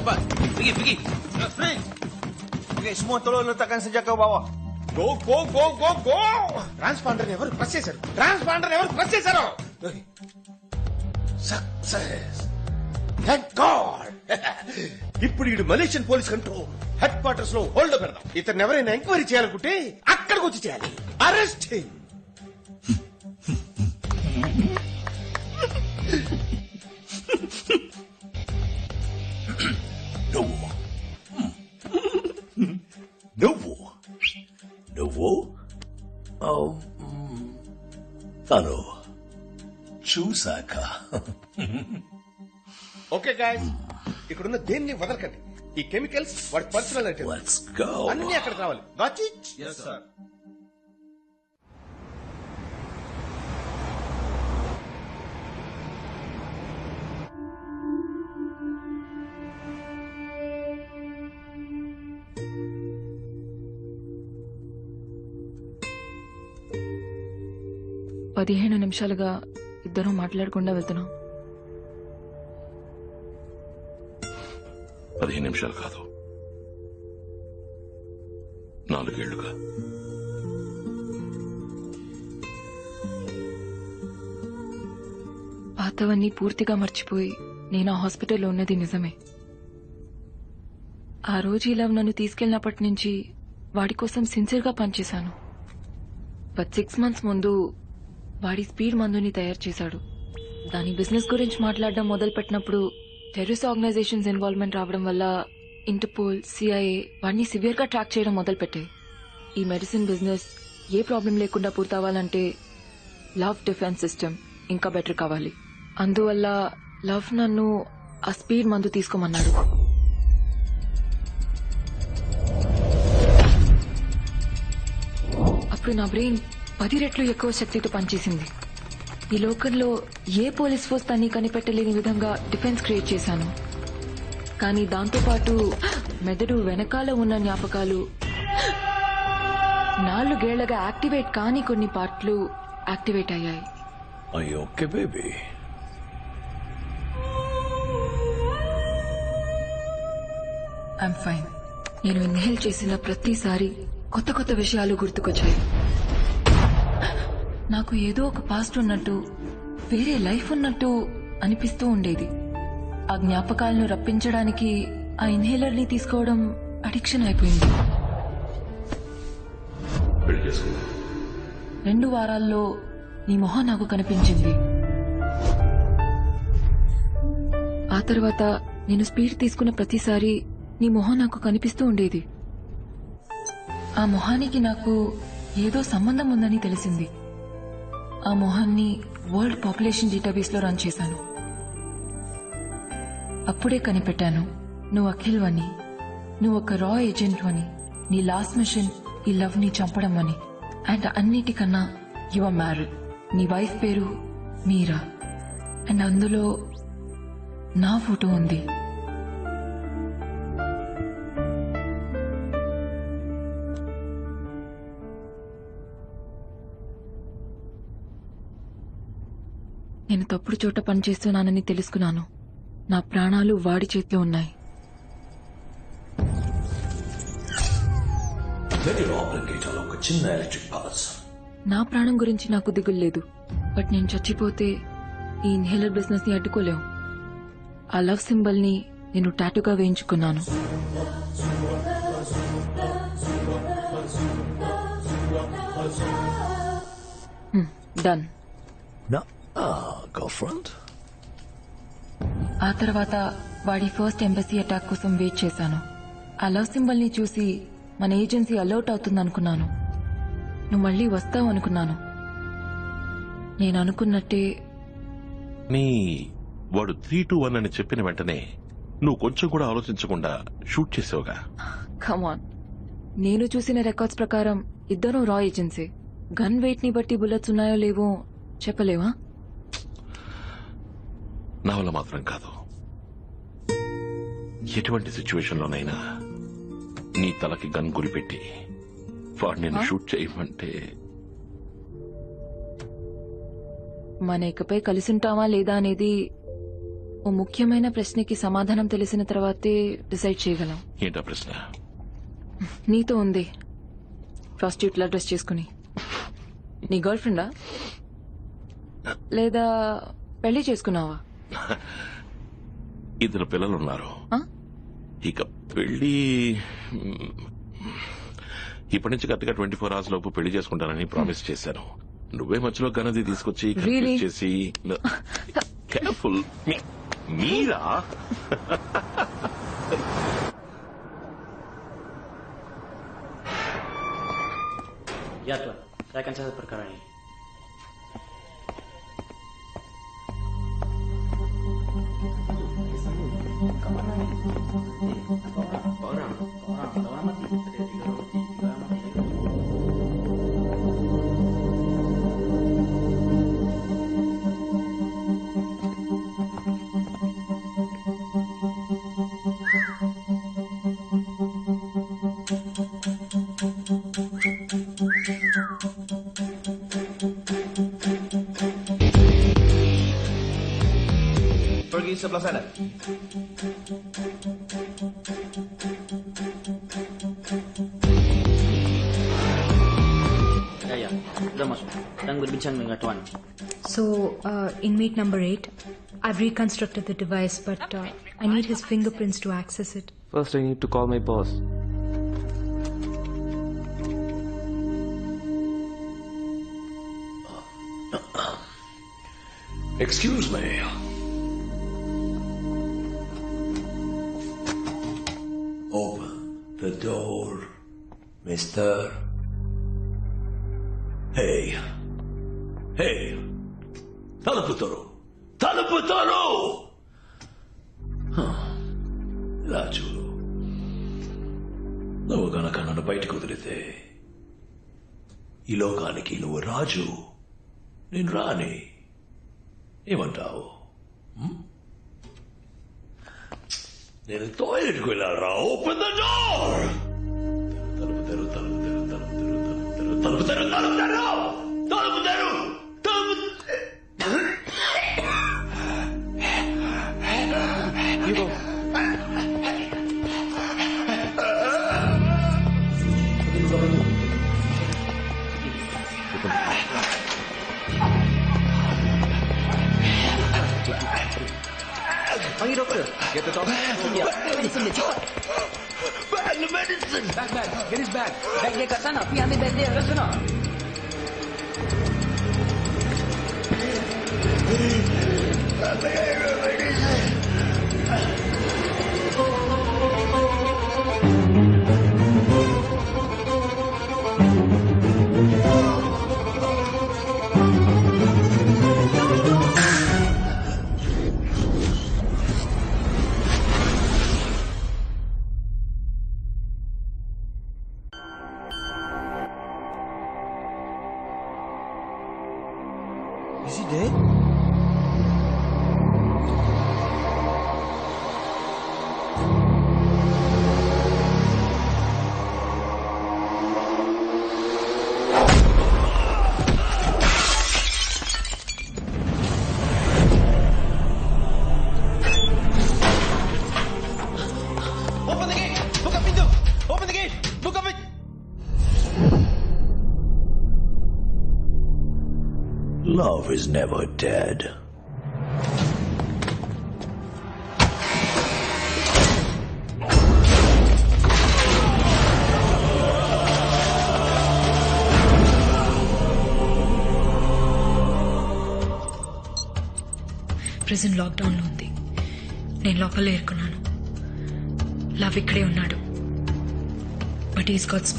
cepat. Pergi. Okay, semua tolong letakkan senjata ke bawah. Go! Transponder ఎవరు press చేశారు success thank God. ఇప్పుడు ఈ Malaysian police control head quarters లో hold పెడదాం. ఇతను ఎవరైనా ఎంక్వైరీ చేయాలనుకుంటే అక్కడికి వచ్చి చేయాలి. Arrest him. నువ్వు తను చూసాక ఓకే గాయ్స్, ఇక్కడున్న దేన్ని వదలకండి. ఈ కెమికల్స్ వాడి పర్సనల్ ఐటమ్స్ Let's go. అన్ని అక్కడికి రావాలి. Got it? Yes, sir. పదిహేను నిమిషాలుగా ఇద్దరం మాట్లాడకుండా వెళ్తున్నాం. 15 నిమిషాలు కాదు, 4 ఏళ్లుగా. పాతవన్నీ పూర్తిగా మర్చిపోయి నేను ఆ హాస్పిటల్లో ఉన్నది నిజమే. ఆ రోజు ఇలా నన్ను తీసుకెళ్లినప్పటి నుంచి వాడి కోసం సిన్సియర్గా పనిచేశాను. బట్ 6 మంత్స్ ముందు వాడి స్పీడ్ మందుని తయారు చేశాడు. దాని బిజినెస్ గురించి మాట్లాడడం మొదలు పెట్టినప్పుడు టెర్రరిస్ట్ ఆర్గనైజేషన్స్ ఇన్వాల్వ్మెంట్ రావడం వల్ల ఇంటర్పోల్, CIA వాడిని సివియర్ గా ట్రాక్ చేయడం మొదలుపెట్టాయి. ఈ మెడిసిన్ బిజినెస్ ఏ ప్రాబ్లం లేకుండా పూర్తవ్వాలంటే లవ్ డిఫెన్స్ సిస్టమ్ ఇంకా బెటర్ కావాలి. అందువల్ల లవ్ నన్ను ఆ స్పీడ్ మందు తీసుకోమన్నాడు. అప్పుడు నా బ్రెయిన్ 10 రెట్లు ఎక్కువ శక్తితో పనిచేసింది. ఈ లోకంలో ఏ పోలీస్ ఫోర్స్ తన్ని కనిపెట్టలేని విధంగా డిఫెన్స్ క్రియేట్ చేశాను. కానీ దాంతోపాటు మెదడు వెనకాల ఉన్న జ్ఞాపకాలు, 4 ఏళ్లగా యాక్టివేట్ కాని కొన్ని పార్ట్లు యాక్టివేట్ అయ్యాయి. Are you okay, baby? I'm fine. నేను ఇన్హేల్ చేసిన ప్రతిసారి కొత్త కొత్త విషయాలు గుర్తుకొచ్చాయి. నాకు ఏదో ఒక పాస్ట్ ఉన్నట్టు, వేరే లైఫ్ ఉన్నట్టు అనిపిస్తూ ఉండేది. ఆ జ్ఞాపకాలను రప్పించడానికి ఆ ఇన్హేలర్ ని తీసుకోవడం అడిక్షన్ అయిపోయింది. 2 వారాల్లో నీ మొహం నాకు కనిపించింది. ఆ తర్వాత నేను స్పీడ్ తీసుకున్న ప్రతిసారి నీ మొహం నాకు కనిపిస్తూ ఉండేది. ఆ మొహానికి నాకు ఏదో సంబంధం ఉందని తెలిసింది. ఆ మొహాన్ని వరల్డ్ పాపులేషన్ డేటాబేస్ లో రన్ చేశాను. అప్పుడే కనిపెట్టాను, నువ్వు అఖిల్ అని, నువ్వు ఒక రా ఏజెంట్ అని, నీ లాస్ట్ మిషన్ ఈ లవ్ ని చంపడం అని. అండ్ అన్నిటికన్నా యు ఆర్ మ్యారీడ్. నీ వైఫ్ పేరు మీరా. అండ్ అందులో నా ఫోటో ఉంది. నేను తప్పుడు చోట పనిచేస్తున్నానని తెలుసుకున్నాను. నా ప్రాణాలు వాడి చేతిలో ఉన్నాయి. ఒక చిన్న ఎలక్ట్రిక్ పల్స్. నా ప్రాణం గురించి నాకు దిగులు లేదు. బట్ నేను చచ్చిపోతే ఈ ఇన్హేలర్ బిజినెస్ ని అడ్డుకోలేవు. ఆ లవ్ సింబల్ ని నేను టాటూగా వేయించుకున్నాను. డన్. ఆ తర్వాత వాడి ఫస్ట్ ఎంబసీ అటాక్ కోసం వెయిట్ చేశాను. ఆ లవ్ సింబల్ ని చూసి మన ఏజెన్సీ అలర్ట్ అవుతుందనుకున్నాను. నువ్వు మళ్ళీ వస్తావు అనుకున్నాను. నేను అనుకున్నట్టే వాడు 3-2-1 అని చెప్పిన వెంటనే నువ్వు కొంచెం కూడా ఆలోచించకుండా షూట్ చేసావుగా. కమాన్, నేను చూసిన రికార్డ్స్ ప్రకారం ఇద్దరు రా ఏజెన్సీ. గన్ వెయిట్ ని బట్టి బుల్లెట్స్ ఉన్నాయో లేవో చెప్పలేవా? నా వల్ల మాత్రం కాదు. ఎటువంటి సిచ్యువేషన్ లోనైనా నీ తలకి గన్ గురిపెట్టి వాడు నేను షూట్ చేయమంటే మన ఇకపై కలిసుంటామా లేదా అనేది ఓ ముఖ్యమైన ప్రశ్నకి సమాధానం తెలిసిన తర్వాతే డిసైడ్ చేయగలం. ఏంటా ప్రశ్న? నీతో ఉంది ప్రాస్టిట్యూట్ లా డ్రెస్ చేసుకుని. నీ గర్ల్ ఫ్రెండా లేదా పెళ్లి చేసుకున్నావా? ఇద్దరు పిల్లలున్నారు. ఆ? ఇక పెళ్లి ఇప్పటి నుంచి కరెక్ట్గా 24 hours లోపు పెళ్లి చేసుకుంటానని ప్రామిస్ చేశాను. నువ్వే మధ్యలో గనది తీసుకొచ్చి Really? confuse చేసి careful. Meera? Ya tuan, saya akan catat perkara ini. Orang mati. Ada 3 orang mati. Pergi sebelah sana. Ya, sudah masuk. Sedang berbincang dengan tuan. So, inmate number 8, I've reconstructed the device, but I need his fingerprints to access it. First, I need to call my boss. Excuse me. Open the door, mister. Hey. Hey. తలుపుతారు. తలుపుతారు. ఇలా చూడు. నువ్వు గనక నన్ను బయటకు వదిలితే ఈ లోకానికి నువ్వు రాజు, నేను రాని. ఏమంటావు? నేను టాయిలెట్కి వెళ్ళారా? Open the door. తలుపు తెరు, తలుపు తెరు, తలుపు తెరు, తలుపు తెరు, తలుపు తెరు, తలుపు తెరు, తలుపు తెరు, తలుపు Panggil doktor. Get the doctor. Ya, medicine dia cepat. bag medicine. Bag. Get his bag. Bag dia kat sana. Pergi ambil bag dia kat sana. Is he dead? Open the gate! Buka pintu! Open the gate! Buka pintu! Love is never dead. Prison lockdown లో ఉంది. నేను లోపలే ఇరుకున్నాను. Love ఇక్కడే ఉన్నాడు. But is got speed.